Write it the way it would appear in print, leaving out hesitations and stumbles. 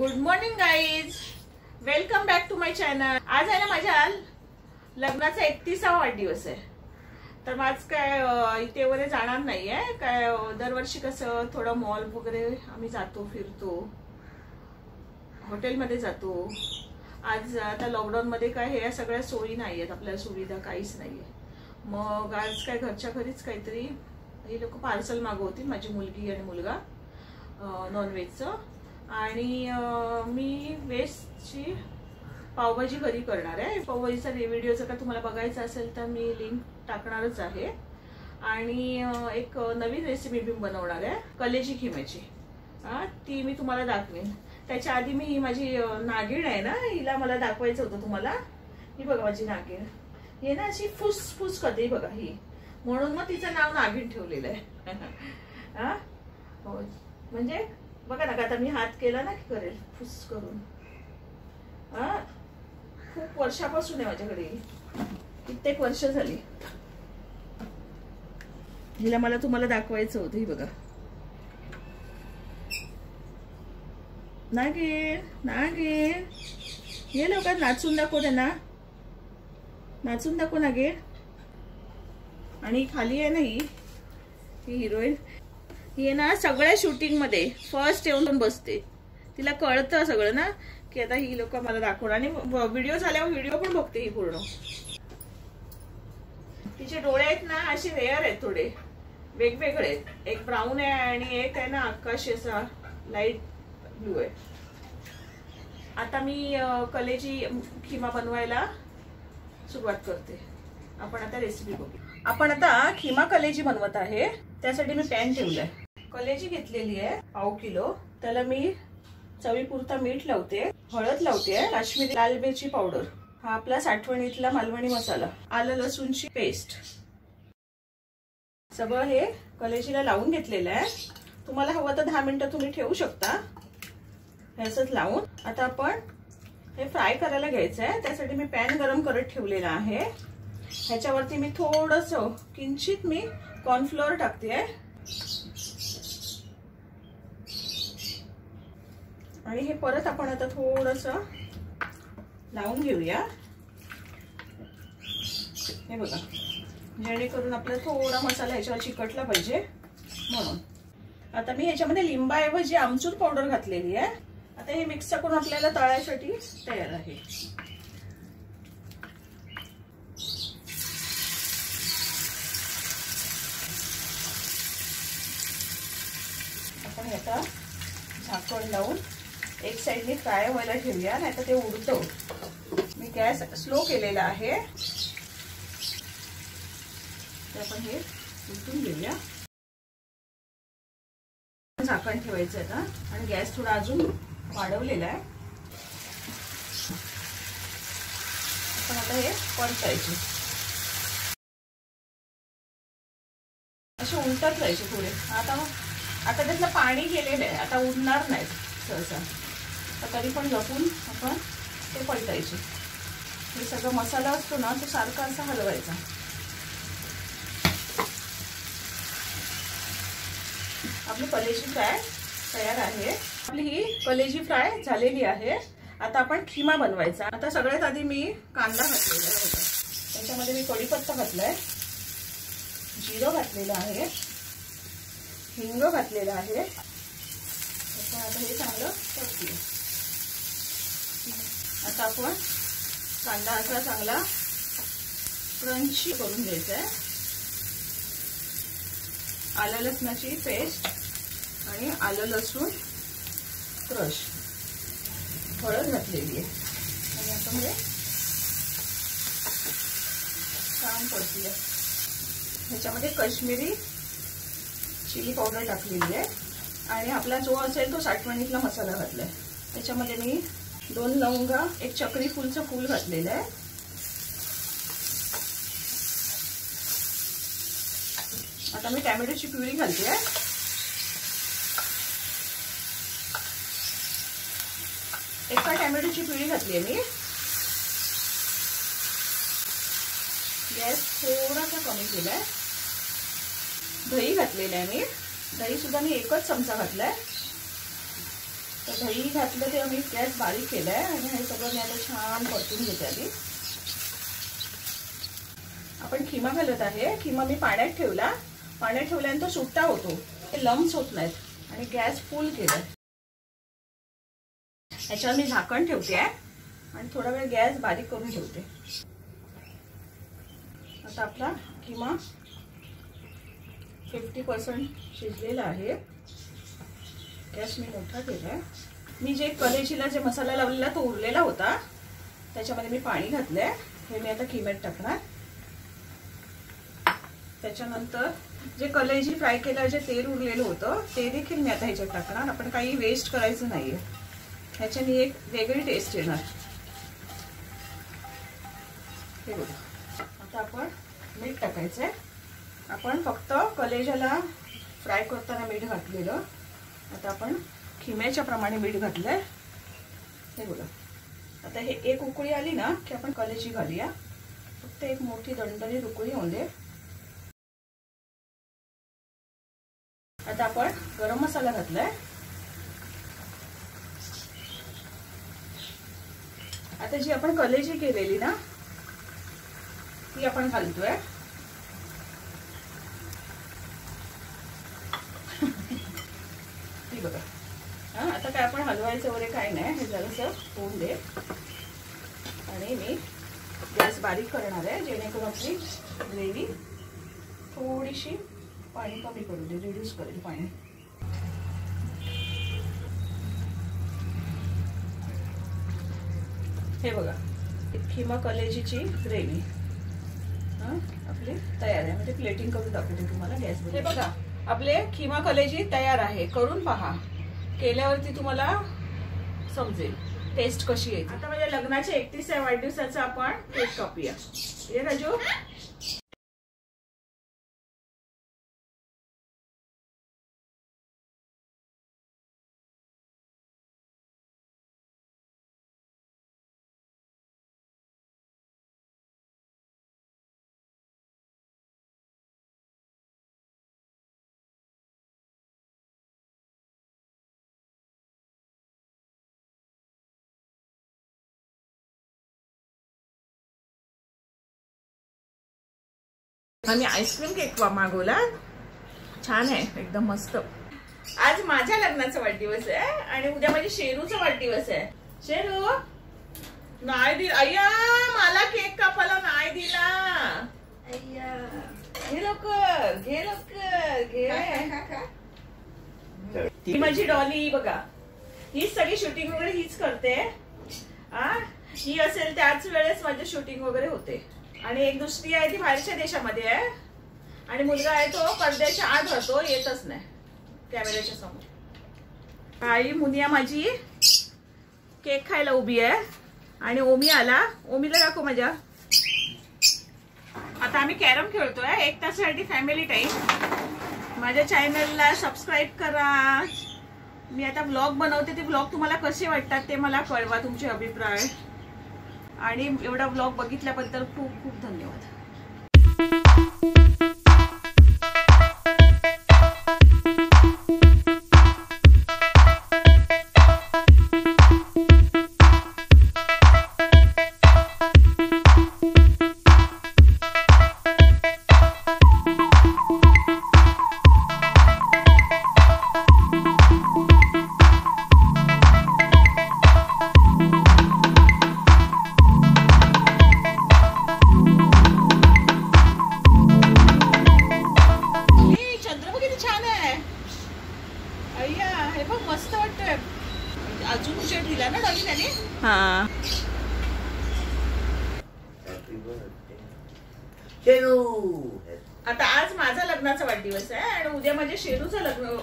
Good morning guys, welcome back to my channel. आज आहे ना माझ्या लग्नाचा 31वा वाढदिवस आहे। तर आज काय इथे वगैरे जाणार नाहीये, काय दरवर्षी कसं थोडं मॉल वगैरे आम्ही जातो, फिरतो, हॉटेलमध्ये जातो। आज आता लॉकडाऊन मध्ये काय हे सगळ्या सोयी नाहीयेत, आपल्याला सुविधा काहीच नाहीये। मग आज काय घरच्या घरीच काहीतरी हे लोक पार्सल मागवतील, माझी मुलगी आणि मुलगा, नॉनव्हेजचं। आणि मी व्हेजची पावभाजी घरी करणार आहे। पावभाजीचा व्हिडिओ जर का तुम्हाला बघायचा असेल तर मी लिंक टाकणारच आहे। आणि एक नवीन रेसिपी मी बनवणार आहे कलेजी खिम्याची, ती मी तुम्हाला दाखवेन। त्याच्या आधी मी ही माझी नागिण आहे ना, हिला मला दाखवायचं होतं तुम्हाला। ही बघा माझी नागिण, हे ना अशी फुसफुस करते बघा ही, म्हणून मग तिचं नाव नागिण ठेवलेलं आहे। हो, म्हणजे बघा ना, आता मी हात केला ना की करेल फुस करून। खूप वर्षापासून आहे माझ्याकडे, कित्येक वर्ष झाली। हिला मला तुम्हाला दाखवायचं होतं। ही बघा नागिण, नागिण हे लोक नाचून दाखव त्यांना, नाचून दाखव नागिण। आणि खाली आहे ना ही हिरोईन, ही ना सगळ्या शूटिंग मध्ये फर्स्ट येऊन बसते। तिला कळतं सगळं ना की आता ही लोक मला दाखवणार, आणि व्हिडिओ झाल्यावर व्हिडिओ पण बघते ही पूर्ण। तिचे डोळे आहेत ना असे रेअर आहेत, थोडे वेगवेगळे आहेत। एक ब्राऊन आहे आणि एक आहे ना आकाशी असा लाईट ब्लू आहे। आता मी कलेजी खिमा बनवायला सुरुवात करते। आपण आता रेसिपी बघू। आपण आता खिमा कलेजी बनवत आहे, त्यासाठी मी पॅन ठेवलाय। कलेजी घेतलेली आहे पाव किलो, त्याला मी चवीपुरता मीठ लावते, हळद लावते, काश्मीरी लाल मिरची पावडर, हा आपला साठवणीतला मालवणी मसाला, आलं लसूणची पेस्ट, सगळं हे कलेजीला लावून घेतलेलं आहे। तुम्हाला हवं तर 10 मिनिटं तुम्ही ठेवू शकता हे असंच लावून। आता आपण हे फ्राय करायला घ्यायचं आहे, त्यासाठी मी पॅन गरम करत ठेवलेला आहे। ह्याच्यावरती मी थोडस किंचित मी कॉर्नफ्लोअर टाकते आणि हे परत आपण आता थोडस लावून घेऊया। हे बघा, जेणेकरून आपला थोडा मसाला ह्याच्यावर चिकटला पाहिजे म्हणून। आता मी ह्याच्यामध्ये लिंबाऐवजी आमचूर पावडर घातलेली आहे। आता हे मिक्स करून आपल्याला तळायसाठी तयार आहे। आपण आता झाकण लावून एक साइडने फ्राय व्हायला ठेवूया, नाही तर ते उडतं। मी गॅस स्लो केलेला आहे, तर आपण हे उलटून घेऊया। झाकण ठेवायचं आता, आणि गॅस थोडा अजून वाढवलेला आहे। आपण आता हे परतायचे, असे उलटत राहायचे थोडे। आता त्यातलं पाणी गेलेलं आहे, आता उडणार नाही सहसा, तरी पण जपून आपण ते पलटायचे। हे सगळं मसाला असतो ना, तो सारखा असा हलवायचा। आपली कलेजी फ्राय तयार आहे। आपली ही कलेजी फ्राय झालेली आहे। आता आपण खिमा बनवायचा। आता सगळ्यात आधी मी कांदा घातलेला आहे, त्याच्यामध्ये मी कढीपत्ता घातलाय, जिरं घातलेलं आहे, हिंग घातलेला आहे। आता हे चांगलं परतूया। आता आपण कांदा असा चांगला क्रंची करून घ्यायचा आहे। आलं लसणाची पेस्ट आणि आलं लसूण क्रश, हळद घातलेली आहे, आणि आपण हे छान परतूया। ह्याच्यामध्ये काश्मीरी चिली पावडर टाकलेली आहे, आणि आपला जो असेल तो साठवणीतला मसाला घातलाय। त्याच्यामध्ये मी 2 लवंगा, एक चक्री फुलचं फूल घातलेलं आहे। आता मी टॅमॅटोची प्युरी घालते आहे। एका टॅमॅटोची प्युरी घातली आहे मी। गॅस थोडासा कमी केलाय। दही घातलेलं आहे मी, दही सुद्धा मी 1च चमचा घातलाय। तर दही घातलं ते मी गॅस बारीक केलाय आणि हे सगळं मी आता छान परतून घेते आधी. आपण खिमा घालत आहे. खिमा मी पाण्यात ठेवला. पाण्यात ठेवल्यानंतर सुट्टा होतो, ते लम्स होत नाहीत आणि गॅस फुल केलाय. याच्यावर मी झाकण ठेवते आणि थोडा वेळ गॅस बारीक करून ठेवते. आता आपला किमा 50% शिजलेला आहे. गॅस मी मोठा केलाय. मी जे कलेजीला जे मसाला लावलेला तो उरलेला होता, त्याच्यामध्ये मी पाणी घातलंय. हे मी आता खिम्यात टाकणार. त्याच्यानंतर जे कलेजी फ्राय केलं जे तेल उरलेलं होतं ते देखील मी आता ह्याच्यात टाकणार. आपण काही वेस्ट करायचं नाहीये, ह्याच्याने एक वेगळी टेस्ट येणार. हे बघा. आता आपण मीठ टाकायचंय. आपण फक्त कलेजाला फ्राय करताना मीठ घातलेलं. आता आपण खिम्याच्या प्रमाणे मीठ घातलंय. हे बघा. आता हे एक उकळी आली ना की आपण कलेजी घालूया. फक्त एक मोठी दणदणीत उकळी होऊ दे. आता आपण गरम मसाला घातलाय. आता जी आपण कलेजी केलेली ना ती आपण घालतोय. ती बघा. आता काय आपण हलवायचं वगैरे काय नाही. हे जरासं होऊन दे आणि मी गॅस बारीक करणार आहे जेणेकरून आपली ग्रेव्ही थोडीशी पाणी कमी करू दे, रिड्यूस करेल पाणी. हे बघा. खिमा कलेजीची ग्रेव्ही आपली तयार आहे. म्हणजे प्लेटिंग करून दाखवते तुम्हाला गॅसवर. हे बघा आपले खिमा कलेजी तयार आहे. करून पहा. केल्यावरती तुम्हाला समजेल टेस्ट कशी येते. आता माझ्या लग्नाच्या 31व्या वाढदिवसाचा आपण केक कापूया. ये राजू. आम्ही आईस्क्रीम केक मागवला. छान आहे एकदम मस्त. आज माझ्या लग्नाचा वाढदिवस आहे आणि उद्या माझ्या शेरूचा वाढदिवस आहे. शेरू नाही दिला. अय्या मला केक कापायला नाही दिला. अय्या घे लवकर, घे लवकर, घे. ही माझी डॉली बघा. हीच सगळी शूटिंग वगैरे हीच करते. ही असेल त्याच वेळेस माझे शूटिंग वगैरे होते. आणि एक दुसरी आहे ती बाहेरच्या देशामध्ये आहे आणि मुलगा आहे तो परदेशाच्या आत राहतो, येतच नाही कॅमेऱ्याच्या समोर. आई मुनिया माझी केक खायला उभी आहे आणि ओमी आला. ओमीला दाखव माझ्या. आता आम्ही कॅरम खेळतोय 1 तासासाठी फॅमिली टाइम. माझ्या चॅनलला सबस्क्राईब करा. मी आता व्लॉग बनवते. ते व्लॉग तुम्हाला कसे वाटतात ते मला कळवा, तुमचे अभिप्राय. आणि एवढा व्लॉग बघितल्याबद्दल खूप खूप धन्यवाद. मस्त वाटतंय. अजून उजेड दिला ना डॉली त्याने. हा आता आज माझा लग्नाचा वाढदिवस आहे आणि उद्या माझ्या शेरूचं लग्न.